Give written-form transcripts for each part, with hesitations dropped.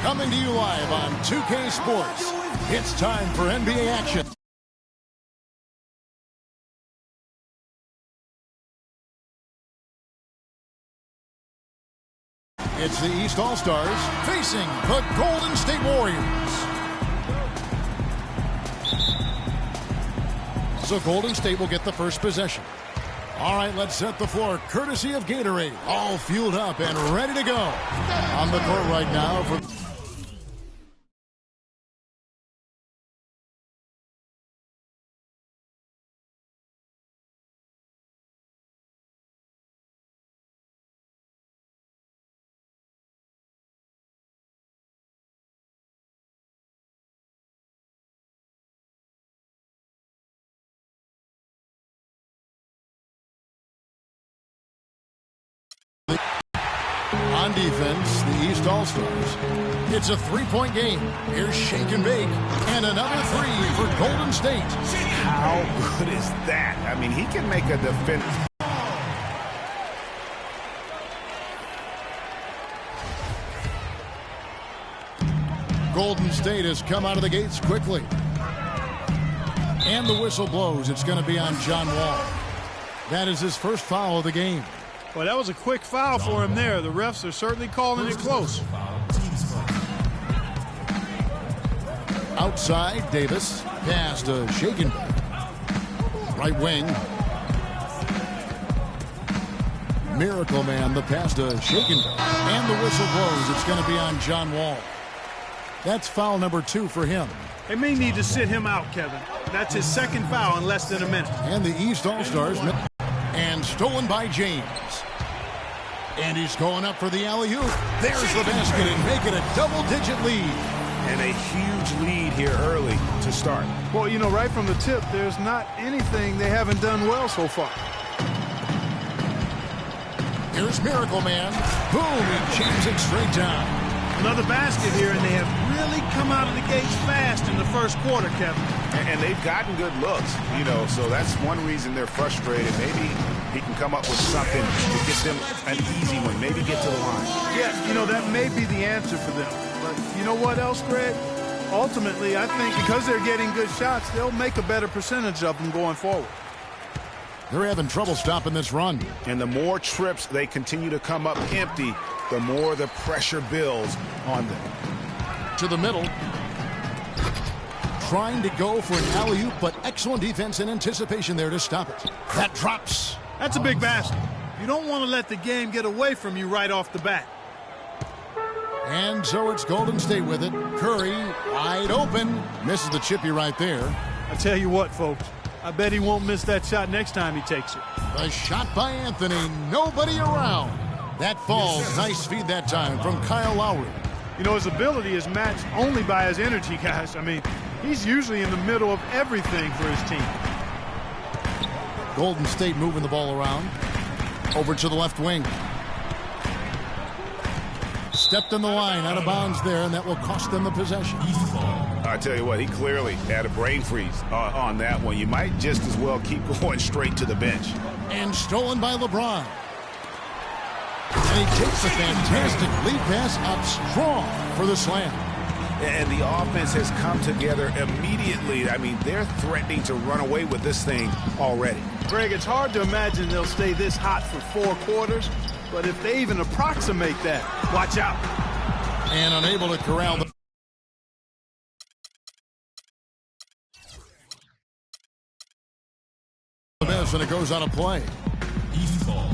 Coming to you live on 2K Sports. It's time for NBA action. It's the East All-Stars facing the Golden State Warriors. So Golden State will get the first possession. All right, let's set the floor courtesy of Gatorade. All fueled up and ready to go. On the court right now for... On defense, the East All-Stars. It's a three-point game. Here's shake and bake. And another three for Golden State. How good is that? I mean, he can make a defense. Golden State has come out of the gates quickly. And the whistle blows. It's going to be on John Wall. That is his first foul of the game. Well, that was a quick foul for him there. The refs are certainly calling it close. Outside, Davis. Pass to Shaken. Right wing. Miracle Man, the pass to Shaken. And the whistle blows. It's going to be on John Wall. That's foul number 2 for him. They may need to sit him out, Kevin. That's his second foul in less than a minute. And the East All-Stars. And stolen by James. And he's going up for the alley-oop. There's the basket and make it a double-digit lead. And a huge lead here early to start. Well, you know, right from the tip, there's not anything they haven't done well so far. Here's Miracle Man. Boom, he jams it straight down. Another basket here, and they have really come out of the gates fast in the first quarter, Kevin. And they've gotten good looks, you know, so that's one reason they're frustrated. Maybe he can come up with something to get them an easy one, maybe get to the line. Yeah, you know, that may be the answer for them. But you know what else, Greg? Ultimately, I think because they're getting good shots, they'll make a better percentage of them going forward. They're having trouble stopping this run. And the more trips they continue to come up empty, the more the pressure builds on them. To the middle. Trying to go for an alley-oop, but excellent defense and anticipation there to stop it. That drops. That's a big basket. You don't want to let the game get away from you right off the bat. And so it's Golden State with it. Curry, wide open. Misses the chippy right there. I tell you what, folks. I bet he won't miss that shot next time he takes it. The shot by Anthony. Nobody around. That falls. Nice feed that time from Kyle Lowry. You know, his ability is matched only by his energy, guys. I mean, he's usually in the middle of everything for his team. Golden State moving the ball around. Over to the left wing. Stepped in the line, out of bounds there, and that will cost them the possession. I tell you what, he clearly had a brain freeze on that one. You might just as well keep going straight to the bench. And stolen by LeBron. And he takes a fantastic lead pass up strong for the slam. And the offense has come together immediately. I mean, they're threatening to run away with this thing already. Greg, it's hard to imagine they'll stay this hot for 4 quarters. But if they even approximate that, watch out. And unable to corral the... And it goes on a play. East ball.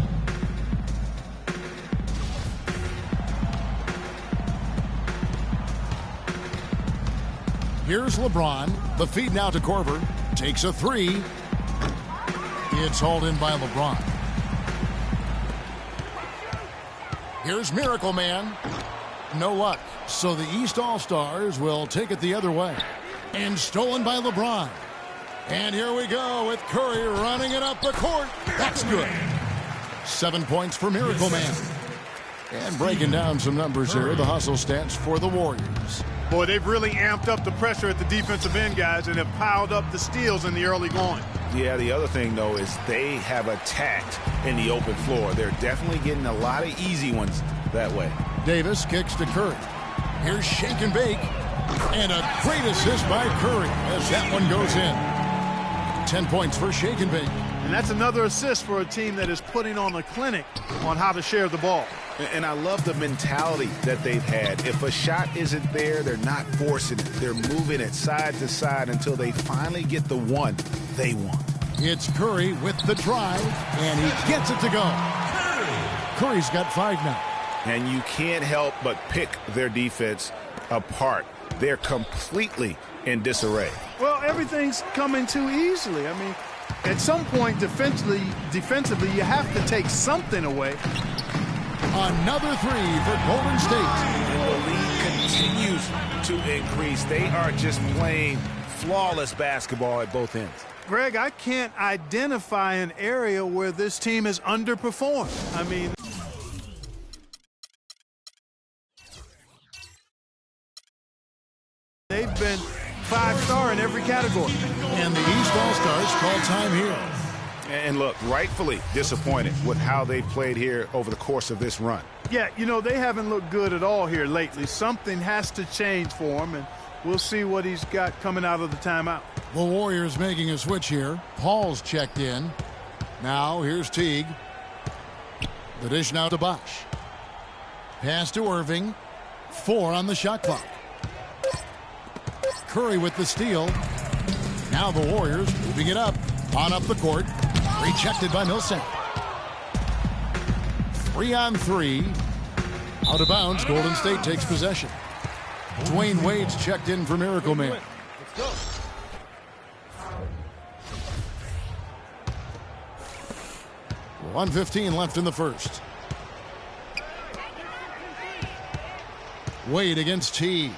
Here's LeBron. The feed now to Korver. Takes a 3. It's hauled in by LeBron. Here's Miracle Man. No luck. So the East All-Stars will take it the other way. And stolen by LeBron. And here we go with Curry running it up the court. That's good. 7 points for Miracle Man. And breaking down some numbers here, the hustle stats for the Warriors. Boy, they've really amped up the pressure at the defensive end, guys, and have piled up the steals in the early going. Yeah, the other thing, though, is they have attacked in the open floor. They're definitely getting a lot of easy ones that way. Davis kicks to Curry. Here's shake and bake. And a great assist by Curry as that one goes in. 10 points for shake and bake. And that's another assist for a team that is putting on a clinic on how to share the ball. And I love the mentality that they've had. If a shot isn't there, they're not forcing it. They're moving it side to side until they finally get the one they want. It's Curry with the drive, and he gets it to go. Curry's got 5 now. And you can't help but pick their defense apart. They're completely in disarray. Well, everything's coming too easily. I mean, at some point, defensively, you have to take something away. Another 3 for Golden State. And the lead continues to increase. They are just playing flawless basketball at both ends. Greg, I can't identify an area where this team has underperformed. I mean, they've been 5-star in every category. And the East All-Stars call time here. And look, rightfully disappointed with how they played here over the course of this run. Yeah, you know, they haven't looked good at all here lately. Something has to change for him, and we'll see what he's got coming out of the timeout. The Warriors making a switch here. Paul's checked in. Now here's Teague. The dish now to Bosch. Pass to Irving. 4 on the shot clock. Curry with the steal. Now the Warriors moving it up. On up the court. Rejected by Millsap. 3 on 3. Out of bounds. Golden State takes possession. Dwayne Wade's checked in for Miracle Man. Let's go. .115 left in the first. Wade against T.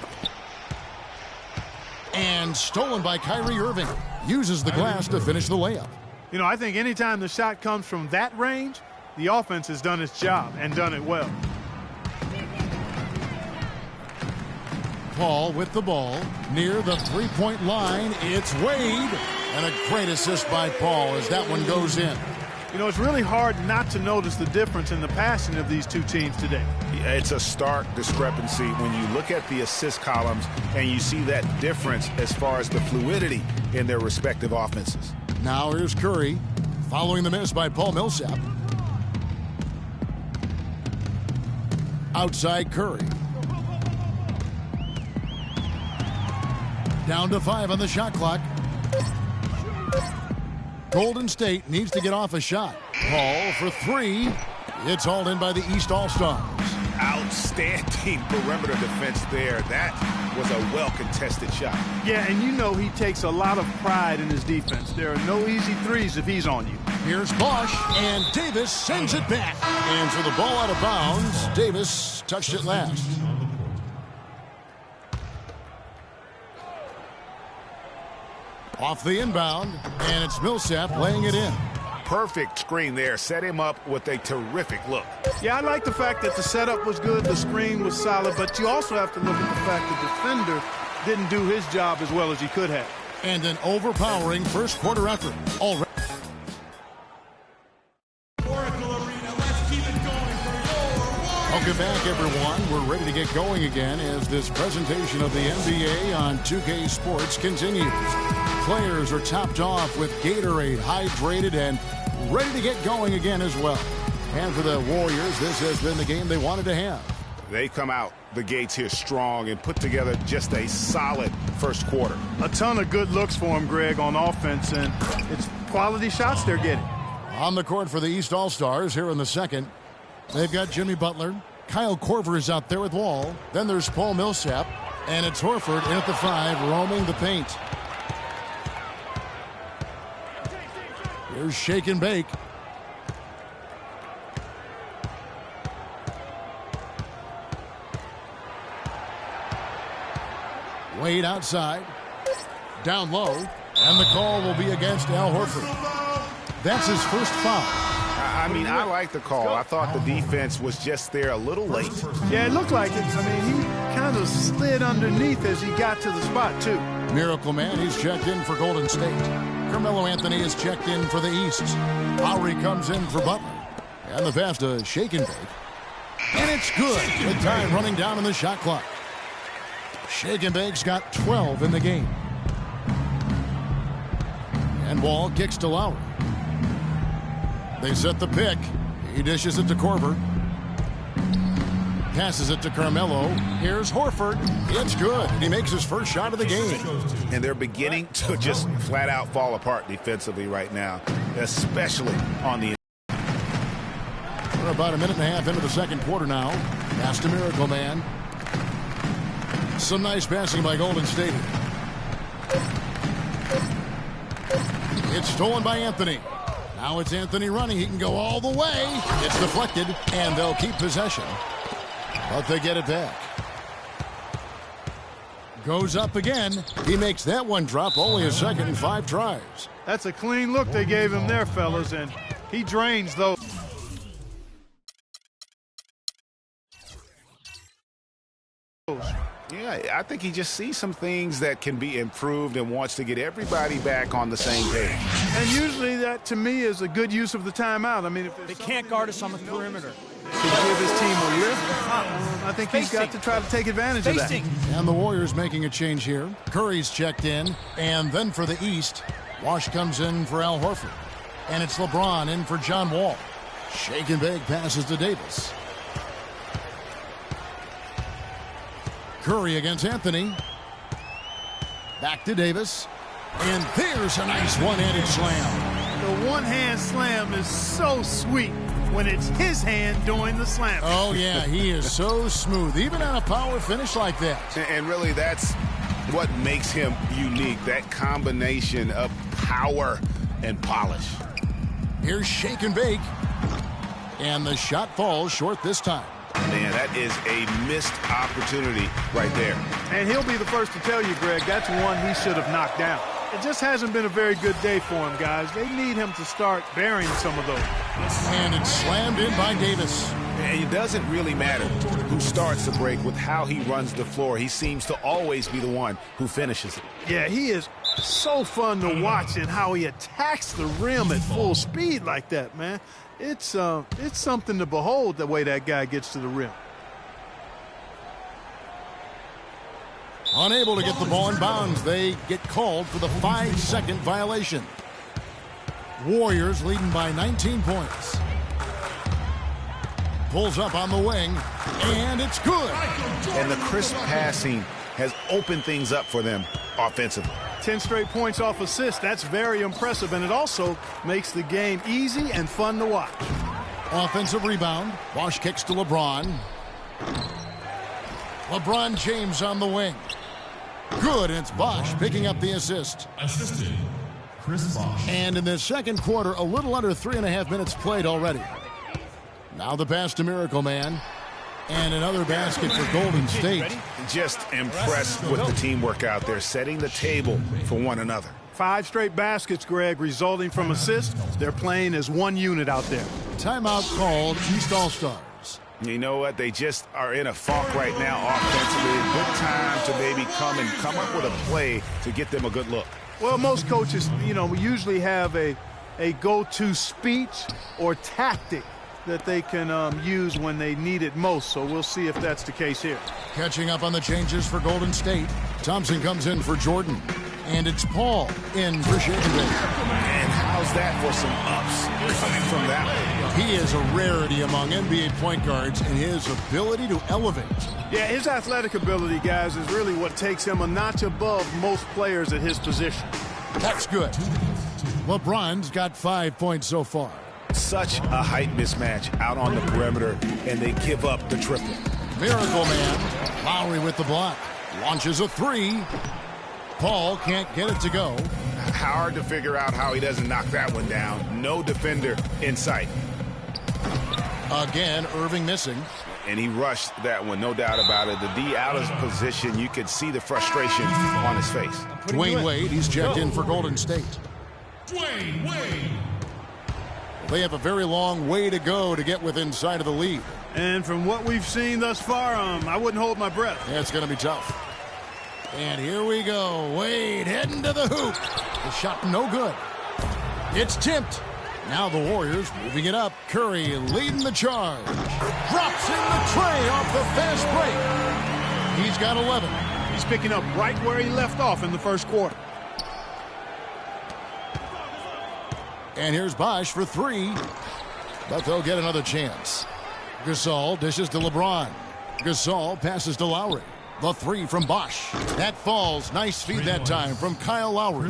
And stolen by Kyrie Irving. Uses the glass to finish the layup. You know, I think anytime the shot comes from that range, the offense has done its job and done it well. Paul with the ball near the three-point line. It's Wade. And a great assist by Paul as that one goes in. You know, it's really hard not to notice the difference in the passing of these two teams today. It's a stark discrepancy when you look at the assist columns and you see that difference as far as the fluidity in their respective offenses. Now here's Curry following the miss by Paul Millsap. Outside Curry. Down to 5 on the shot clock. Golden State needs to get off a shot. Paul for 3. It's hauled in by the East All-Stars. Outstanding perimeter defense there. That was a well-contested shot. Yeah, and you know he takes a lot of pride in his defense. There are no easy threes if he's on you. Here's Bosch, and Davis sends it back. And for the ball out of bounds, Davis touched it last. Off the inbound, and it's Millsap laying it in. Perfect screen there. Set him up with a terrific look. Yeah, I like the fact that the setup was good, the screen was solid, but you also have to look at the fact the defender didn't do his job as well as he could have. And an overpowering first quarter effort. Already. Welcome back, everyone. We're ready to get going again as this presentation of the NBA on 2K Sports continues. Players are topped off with Gatorade, hydrated, and ready to get going again as well. And for the Warriors, this has been the game they wanted to have. They come out the gates here strong and put together just a solid first quarter. A ton of good looks for him, Greg, on offense, and it's quality shots they're getting. On the court for the East All-Stars here in the second. They've got Jimmy Butler. Kyle Korver is out there with Wall. Then there's Paul Millsap. And it's Horford in at the 5, roaming the paint. Here's shake and bake. Wade outside. Down low. And the call will be against Al Horford. That's his first foul. I mean, I like the call. I thought the defense was just there a little late. Yeah, it looked like it. I mean, he kind of slid underneath as he got to the spot, too. Miracle Man, he's checked in for Golden State. Carmelo Anthony is checked in for the East. Lowry comes in for Butler. And the pass to shake and bake. And it's good with time running down on the shot clock. Shake and Bake's got 12 in the game. And Wall kicks to Lowry. They set the pick. He dishes it to Korver. Passes it to Carmelo. Here's Horford. It's good. He makes his first shot of the game. And they're beginning to just flat out fall apart defensively right now, especially on the. We're about a minute and a half into the second quarter now. Pass to Miracle Man. Some nice passing by Golden State. It's stolen by Anthony. Now it's Anthony running. He can go all the way. It's deflected, and they'll keep possession. But they get it back. Goes up again. He makes that one drop. Only a second and 5 tries. That's a clean look they gave him there, fellas, and he drains those. Yeah, I think he just sees some things that can be improved and wants to get everybody back on the same page. And usually that, to me, is a good use of the timeout. I mean, if they can't guard us on the perimeter. To give his team a lift, I think he's got to try to take advantage of that. And the Warriors making a change here. Curry's checked in, and then for the East, Wash comes in for Al Horford. And it's LeBron in for John Wall. Shake and Bake passes to Davis. Curry against Anthony. Back to Davis. And there's a nice one-handed slam. The one-hand slam is so sweet when it's his hand doing the slam. Oh, yeah, he is so smooth, even on a power finish like that. And really, that's what makes him unique, that combination of power and polish. Here's Shake and Bake. And the shot falls short this time. Man, that is a missed opportunity right there. And he'll be the first to tell you, Greg, that's one he should have knocked down. It just hasn't been a very good day for him, guys. They need him to start burying some of those. And it's slammed in by Davis. And it doesn't really matter who starts the break with how he runs the floor. He seems to always be the one who finishes it. Yeah, he is so fun to watch and how he attacks the rim at full speed like that, man. It's something to behold the way that guy gets to the rim. Unable to get the ball in bounds. They get called for the 5-second violation. Warriors leading by 19 points. Pulls up on the wing, and it's good. And the crisp passing has opened things up for them offensively. 10 straight points off assists. That's very impressive, and it also makes the game easy and fun to watch. Offensive rebound. Wash kicks to LeBron. LeBron James on the wing. Good, and it's Bosh picking up the assist. Assisted, Chris Bosh. And in the second quarter, a little under 3.5 minutes played already. Now the pass to Miracle Man. And another basket for Golden State. Just impressed with the teamwork out there, setting the table for one another. 5 straight baskets, Greg, resulting from assists. They're playing as one unit out there. Timeout called East All-Stars. You know what? They just are in a funk right now offensively. Good time to maybe come up with a play to get them a good look. Well, most coaches, usually have a go-to speech or tactic that they can use when they need it most. So we'll see if that's the case here. Catching up on the changes for Golden State. Thompson comes in for Jordan. And it's Paul in for Shake and Bake. And how's that for some ups coming from that one? He is a rarity among NBA point guards in his ability to elevate. Yeah, his athletic ability, guys, is really what takes him a notch above most players at his position. That's good. LeBron's got 5 points so far. Such a height mismatch out on the perimeter, and they give up the triple. Miracle Man. Lowry with the block. Launches a 3. Paul can't get it to go. Hard to figure out how he doesn't knock that one down. No defender in sight. Again, Irving missing. And he rushed that one, no doubt about it. The D out of position, you could see the frustration on his face. Dwayne Wade, he's checked in for Golden State. Dwayne Wade. They have a very long way to go to get within sight of the lead. And from what we've seen thus far, I wouldn't hold my breath. Yeah, it's going to be tough. And here we go. Wade heading to the hoop. The shot no good. It's tipped. Now the Warriors moving it up. Curry leading the charge. Drops in the tray off the fast break. He's got 11. He's picking up right where he left off in the first quarter. And here's Bosch for 3. But they'll get another chance. Gasol dishes to LeBron. Gasol passes to Lowry. The 3 from Bosch. That falls. Nice feed that time from Kyle Lowry.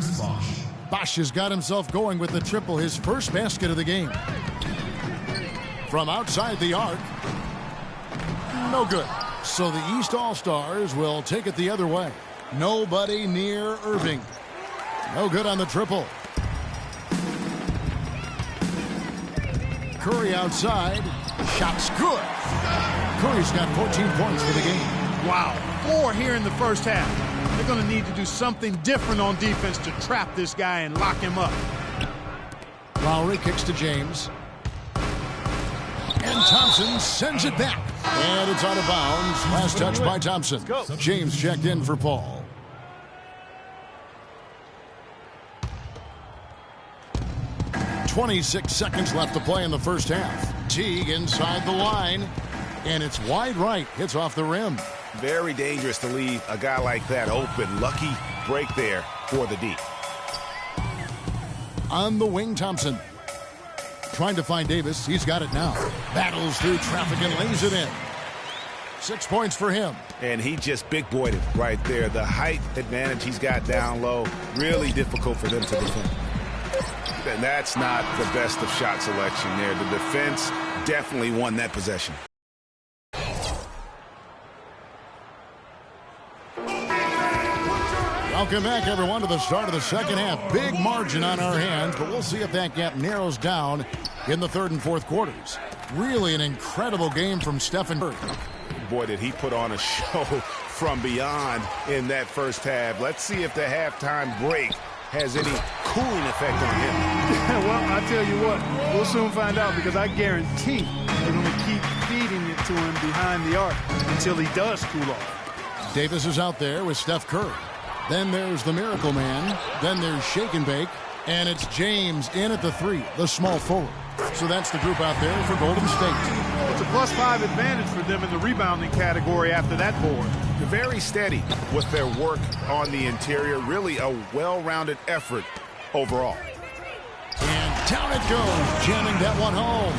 Bosch has got himself going with the triple, his first basket of the game. From outside the arc. No good. So the East All-Stars will take it the other way. Nobody near Irving. No good on the triple. Curry outside. Shot's good. Curry's got 14 points for the game. Wow, 4 here in the first half. They're going to need to do something different on defense to trap this guy and lock him up. Lowry kicks to James. And Thompson sends it back. And it's out of bounds. Last touch by Thompson. James checked in for Paul. .26 seconds left to play in the first half. Teague inside the line. And it's wide right. Hits off the rim. Very dangerous to leave a guy like that open. Lucky break there for the D. On the wing, Thompson. Trying to find Davis. He's got it now. Battles through traffic and lays it in. 6 points for him. And he just big-boyed it right there. The height advantage he's got down low. Really difficult for them to defend. And that's not the best of shot selection there. The defense definitely won that possession. Welcome back, everyone, to the start of the second half. Big margin on our hands, but we'll see if that gap narrows down in the third and fourth quarters. Really an incredible game from Stephen Curry. Boy, did he put on a show from beyond in that first half. Let's see if the halftime break has any cooling effect on him. Well, I tell you what, we'll soon find out, because I guarantee they're going to keep feeding it to him behind the arc until he does cool off. Davis is out there with Steph Curry. Then there's the Miracle Man. Then there's Shake and Bake. And it's James in at the 3, the small forward. So that's the group out there for Golden State. It's a +5 advantage for them in the rebounding category after that board. Very steady with their work on the interior. Really a well-rounded effort overall. And down it goes, jamming that one home.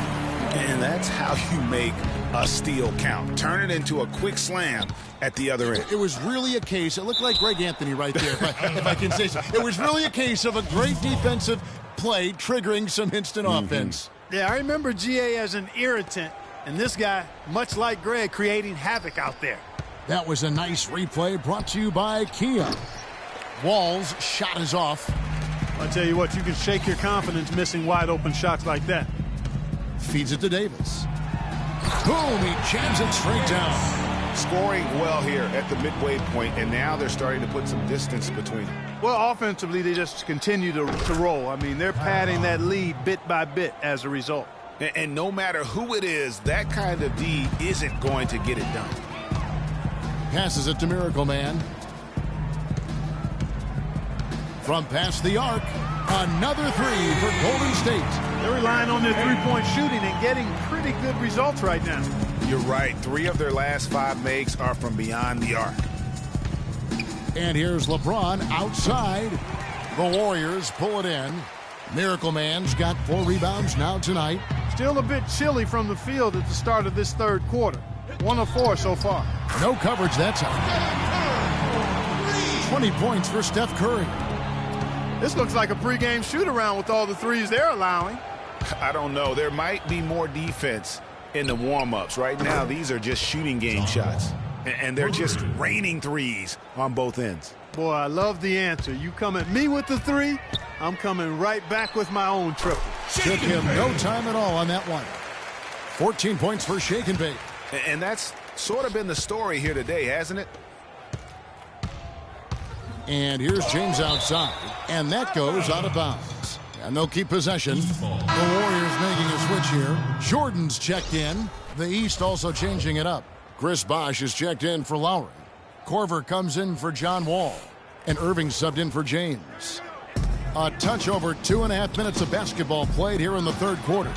And that's how you make a steal count. Turn it into a quick slam at the other end. It was really a case, it looked like Greg Anthony right there, if I can say so. It was really a case of a great defensive play triggering some instant offense. Yeah, I remember GA as an irritant, and this guy, much like Greg, creating havoc out there. That was a nice replay brought to you by Kia. Wall's shot is off. I tell you what, you can shake your confidence missing wide open shots like that. Feeds it to Davis. Boom, he jams it straight down. Scoring well here at the midway point, and now they're starting to put some distance between them. Well, offensively, they just continue to roll. I mean, they're padding that lead bit by bit as a result. And no matter who it is, that kind of D isn't going to get it done. Passes it to Miracle Man. From past the arc, another 3 for Golden State. They're relying on their three-point shooting and getting pretty good results right now. You're right. 3 of their last 5 makes are from beyond the arc. And here's LeBron outside. The Warriors pull it in. Miracle Man's got 4 rebounds now tonight. Still a bit chilly from the field at the start of this third quarter. 1 of 4 so far. No coverage that time. 20 points for Steph Curry. This looks like a pregame shoot-around with all the threes they're allowing. I don't know. There might be more defense in the warm-ups. Right now, these are just shooting game shots. And they're just raining threes on both ends. Boy, I love the answer. You come at me with the 3, I'm coming right back with my own triple. Took him no time at all on that one. 14 points for Shake and Bake. And that's sort of been the story here today, hasn't it? And here's James outside. And that goes out of bounds. And they'll keep possession. The Warriors making a switch here. Jordan's checked in. The East also changing it up. Chris Bosh is checked in for Lowry. Corver comes in for John Wall. And Irving subbed in for James. A touch over 2.5 minutes of basketball played here in the third quarter.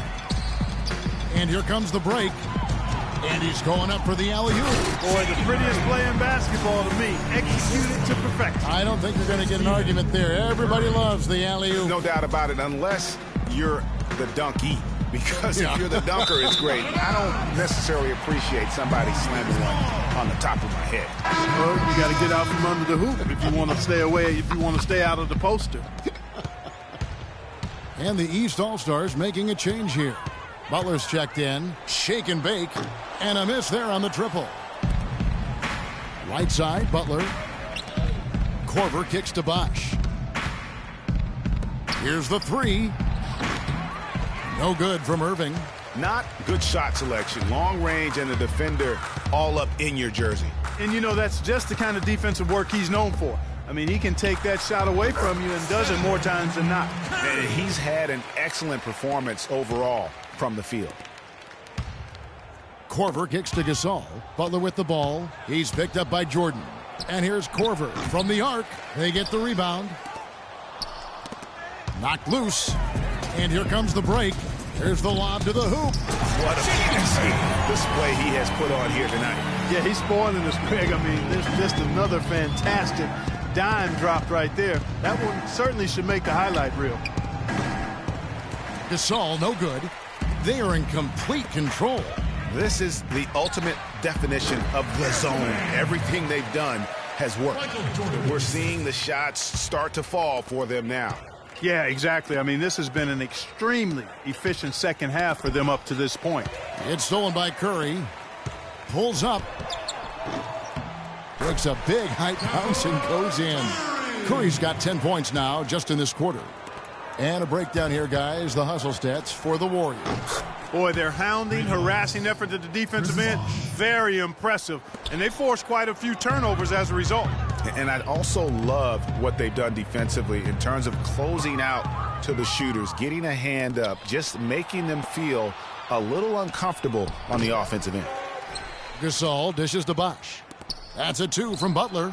And here comes the break. And he's going up for the alley-oop. Boy, the prettiest play in basketball to me. Executed to perfection. I don't think you're going to get an argument there. Everybody loves the alley-oop. No doubt about it, unless you're the donkey. Because if you're the dunker, it's great. I don't necessarily appreciate somebody slamming one on the top of my head. Well, you got to get out from under the hoop if you want to stay away, if you want to stay out of the poster. And the East All-Stars making a change here. Butler's checked in, shake and bake, and a miss there on the triple. Right side, Butler. Korver kicks to Bosch. Here's the three. No good from Irving. Not good shot selection. Long range and the defender all up in your jersey. And, you know, that's just the kind of defensive work he's known for. I mean, he can take that shot away from you and does it more times than not. And he's had an excellent performance overall from the field. Korver kicks to Gasol. Butler with the ball. He's picked up by Jordan. And here's Korver from the arc. They get the rebound. Knocked loose. And here comes the break. Here's the lob to the hoop. What a fantasy display he has put on here tonight. Yeah, he's spoiling us, Greg. I mean, there's just another fantastic dime dropped right there. That one certainly should make the highlight reel. Gasol, no good. They are in complete control. This is the ultimate definition of the zone. Everything they've done has worked. We're seeing the shots start to fall for them now. Yeah, exactly. I mean, this has been an extremely efficient second half for them up to this point. It's stolen by Curry. Pulls up. Takes a big height bounce and goes in. Curry's got 10 points now just in this quarter. And a breakdown here, guys. The hustle stats for the Warriors. Boy, their hounding, harassing effort at the defensive end, very impressive. And they forced quite a few turnovers as a result. And I also love what they've done defensively in terms of closing out to the shooters, getting a hand up, just making them feel a little uncomfortable on the offensive end. Gasol dishes to Bosch. That's a two from Butler.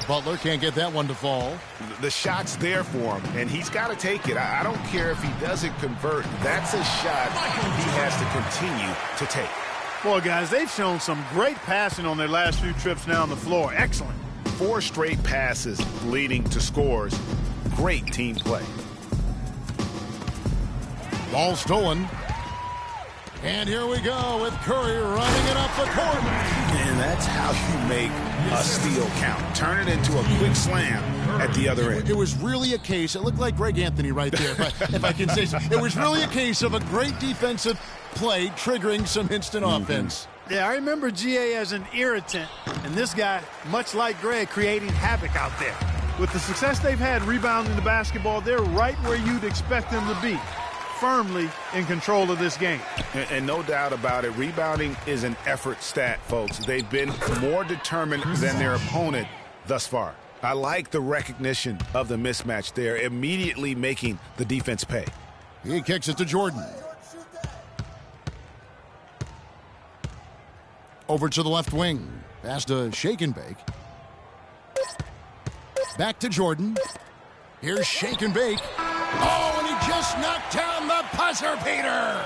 Butler can't get that one to fall. The shot's there for him, and he's got to take it. I don't care if he doesn't convert. That's a shot he has to continue to take. Boy, guys, they've shown some great passing on their last few trips down the floor. Excellent. 4 straight passes leading to scores. Great team play. Ball stolen. And here we go with Curry running it up the court. And that's how you make a steal count. Turn it into a quick slam at the other end. It was really a case, it looked like Greg Anthony right there, if I can say so. It was really a case of a great defensive play triggering some instant offense. Yeah, I remember GA as an irritant, and this guy, much like Greg, creating havoc out there. With the success they've had rebounding the basketball, they're right where you'd expect them to be, firmly in control of this game. And no doubt about it, rebounding is an effort stat, folks. They've been more determined than their opponent thus far. I like the recognition of the mismatch there, immediately making the defense pay. He kicks it to Jordan. Over to the left wing. Pass to shake and bake. Back to Jordan. Here's shake and bake. Oh, and he just knocked down the buzzer beater.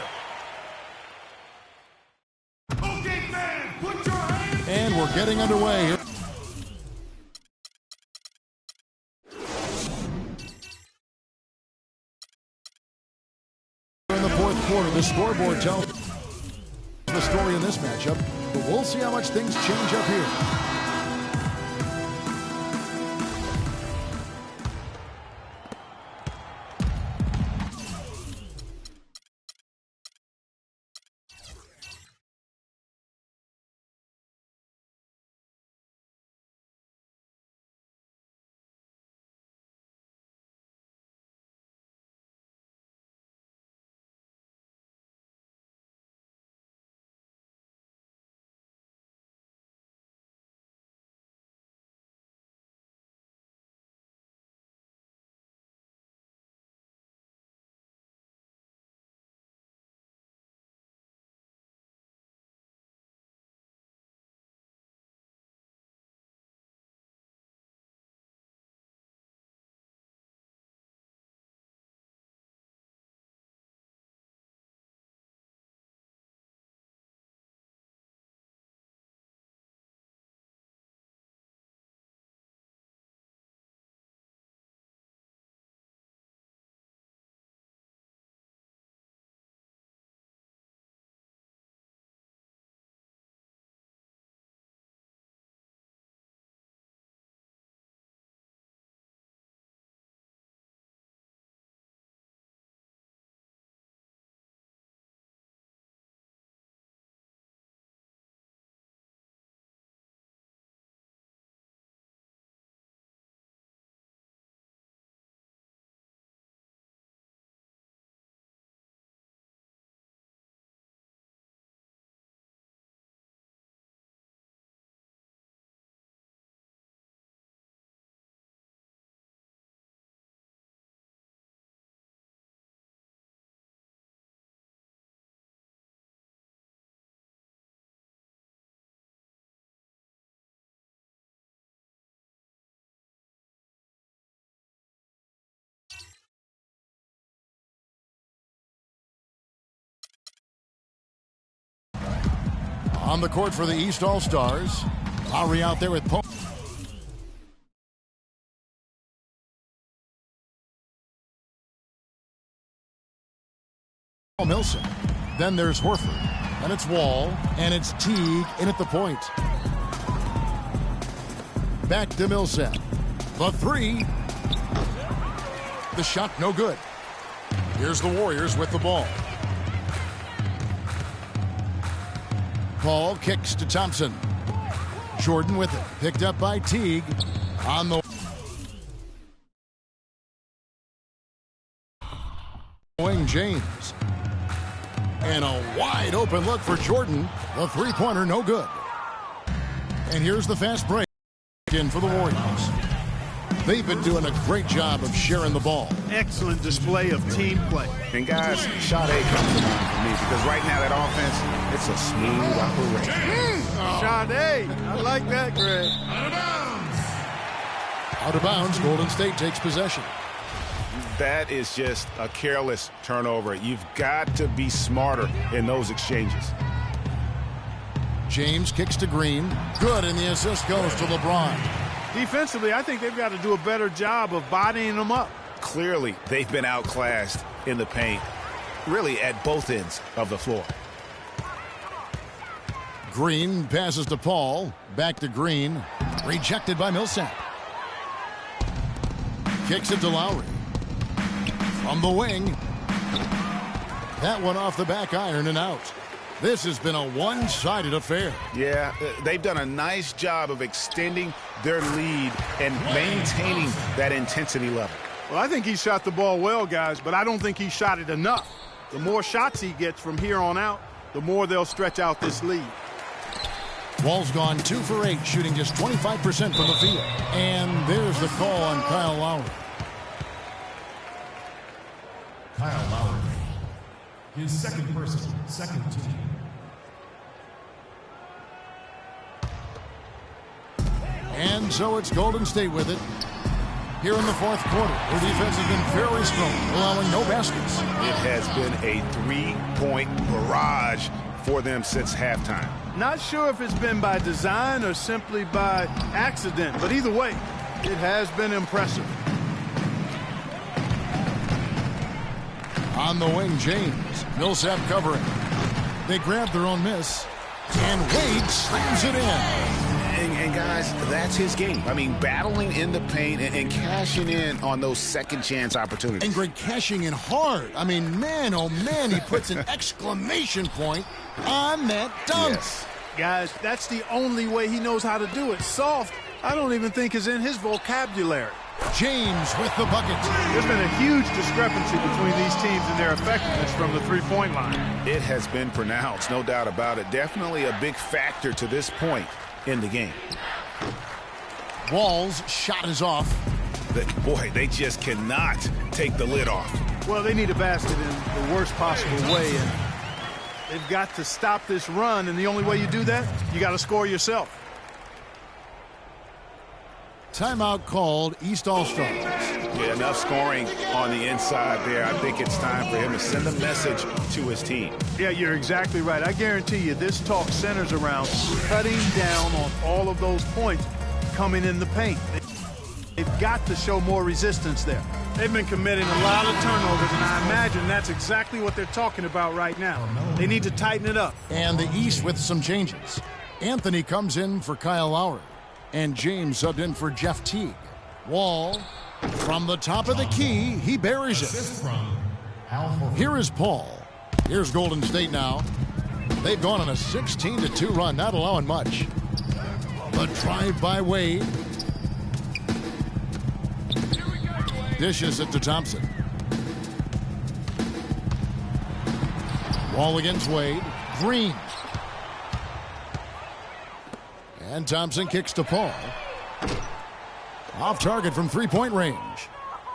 Okay, man, put your hands. And we're getting underway here. In the fourth quarter, the scoreboard tells the story in this matchup, but we'll see how much things change up here. On the court for the East All-Stars. Lowry out there with Paul Millsap. Then there's Horford. And it's Wall. And it's Teague in at the point. Back to Millsap. The three. The shot no good. Here's the Warriors with the ball. Paul kicks to Thompson. Jordan with it. Picked up by Teague. On the wing, James. And a wide open look for Jordan. The three-pointer no good. And here's the fast break in for the Warriors. They've been doing a great job of sharing the ball. Excellent display of team play. And guys, shot A comes to mind for me because right now that offense, it's a smooth operation. Shot A. I like that, Greg. Out of bounds, Golden State takes possession. That is just a careless turnover. You've got to be smarter in those exchanges. James kicks to Green. Good, and the assist goes to LeBron. Defensively, I think they've got to do a better job of bodying them up. Clearly, they've been outclassed in the paint, really at both ends of the floor. Green passes to Paul. Back to Green. Rejected by Millsap. Kicks it to Lowry. From the wing. That one off the back iron and out. This has been a one-sided affair. Yeah, they've done a nice job of extending their lead and maintaining that intensity level. Well, I think he shot the ball well, guys, but I don't think he shot it enough. The more shots he gets from here on out, the more they'll stretch out this lead. Wall's gone 2 for 8, shooting just 25% from the field. And there's the call on Kyle Lowry. Kyle Lowry. His second person, second team. And so it's Golden State with it. Here in the fourth quarter, their defense has been fairly strong, allowing no baskets. It has been a three-point barrage for them since halftime. Not sure if it's been by design or simply by accident, but either way, it has been impressive. On the wing, James. Millsap covering. They grab their own miss. And Wade slams it in. And guys, that's his game. I mean, battling in the paint and cashing in on those second chance opportunities. And Greg cashing in hard. I mean, man, oh man, he puts an exclamation point on that dunk. Yes. Guys, that's the only way he knows how to do it. Soft, I don't even think is in his vocabulary. James with the bucket. There's been a huge discrepancy between these teams and their effectiveness from the three-point line. It has been pronounced, no doubt about it. Definitely a big factor to this point in the game. Wall's shot is off. Boy, they just cannot take the lid off. Well, they need a basket in the worst possible way, and they've got to stop this run, and the only way you do that, you got to score yourself. Timeout called, East All-Stars. Yeah, enough scoring on the inside there. I think it's time for him to send a message to his team. Yeah, you're exactly right. I guarantee you this talk centers around cutting down on all of those points coming in the paint. They've got to show more resistance there. They've been committing a lot of turnovers, and I imagine that's exactly what they're talking about right now. They need to tighten it up. And the East with some changes. Anthony comes in for Kyle Lowry. And James subbed in for Jeff Teague. Wall, from the top of the key, he buries it. Here is Paul. Here's Golden State now. They've gone on a 16-2 run, not allowing much. The drive by Wade. Dishes it to Thompson. Wall against Wade. Green. And Thompson kicks to Paul. Off target from three-point range.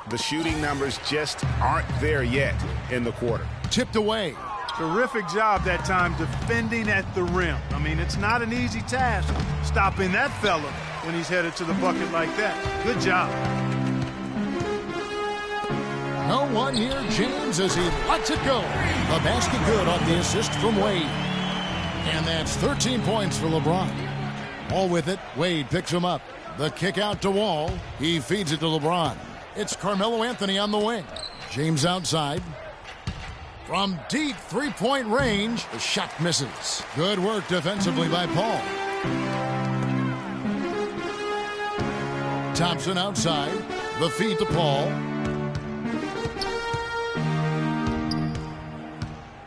The shooting numbers just aren't there yet in the quarter. Tipped away. Terrific job that time defending at the rim. I mean, it's not an easy task stopping that fella when he's headed to the bucket like that. Good job. No one near James as he lets it go. The basket good off the assist from Wade. And that's 13 points for LeBron. All with it, Wade picks him up. The kick out to Wall. He feeds it to LeBron. It's Carmelo Anthony on the wing. James outside. From deep three-point range, the shot misses. Good work defensively by Paul. Thompson outside. The feed to Paul.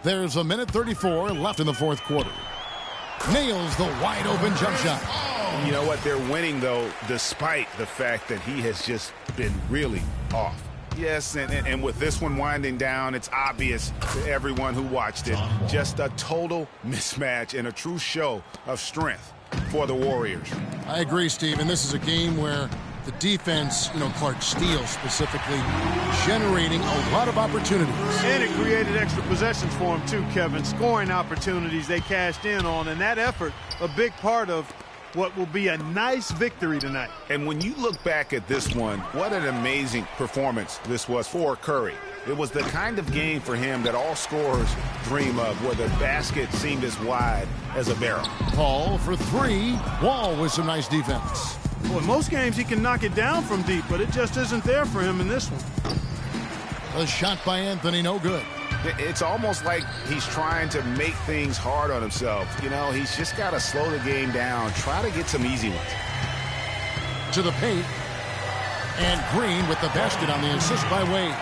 There's a minute 34 left in the fourth quarter. Nails the wide-open jump shot. You know what? They're winning, though, despite the fact that he has just been really off. Yes, and with this one winding down, it's obvious to everyone who watched it. Just a total mismatch and a true show of strength for the Warriors. I agree, Steve, and this is a game where the defense, Clark Steele specifically, generating a lot of opportunities. And it created extra possessions for him, too, Kevin. Scoring opportunities they cashed in on, and that effort, a big part of what will be a nice victory tonight. And when you look back at this one, what an amazing performance this was for Curry. It was the kind of game for him that all scorers dream of, where the basket seemed as wide as a barrel. Paul for three. Wall with some nice defense. Well, in most games he can knock it down from deep, but it just isn't there for him in this one. A shot by Anthony, no good. It's almost like he's trying to make things hard on himself. He's just got to slow the game down, try to get some easy ones. To the paint. And Green with the basket on the assist by Wade.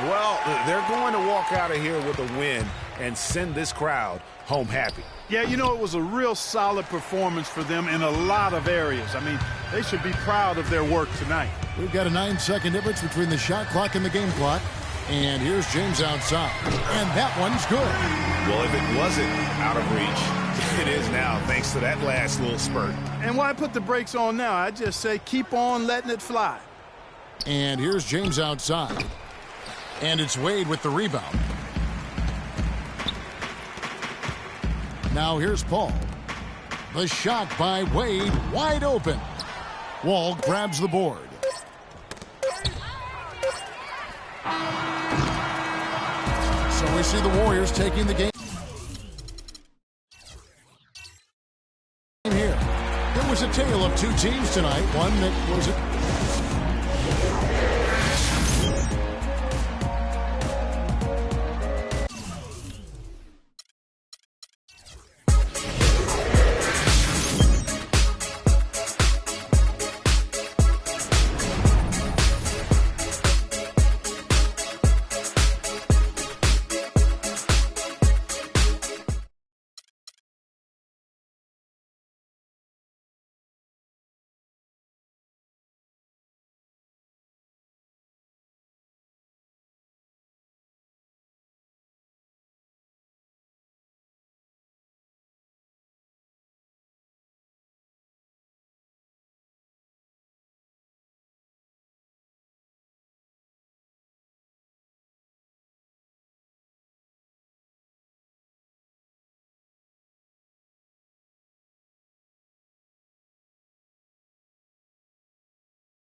Well, they're going to walk out of here with a win and send this crowd home happy. Yeah, it was a real solid performance for them in a lot of areas. I mean, they should be proud of their work tonight. We've got a 9-second difference between the shot clock and the game clock. And here's James outside. And that one's good. Well, if it wasn't out of reach, it is now, thanks to that last little spurt. And why put the brakes on now? I just say keep on letting it fly. And here's James outside. And it's Wade with the rebound. Now here's Paul. The shot by Wade, wide open. Wall grabs the board. So we see the Warriors taking the game here. It was a tale of two teams tonight. One that was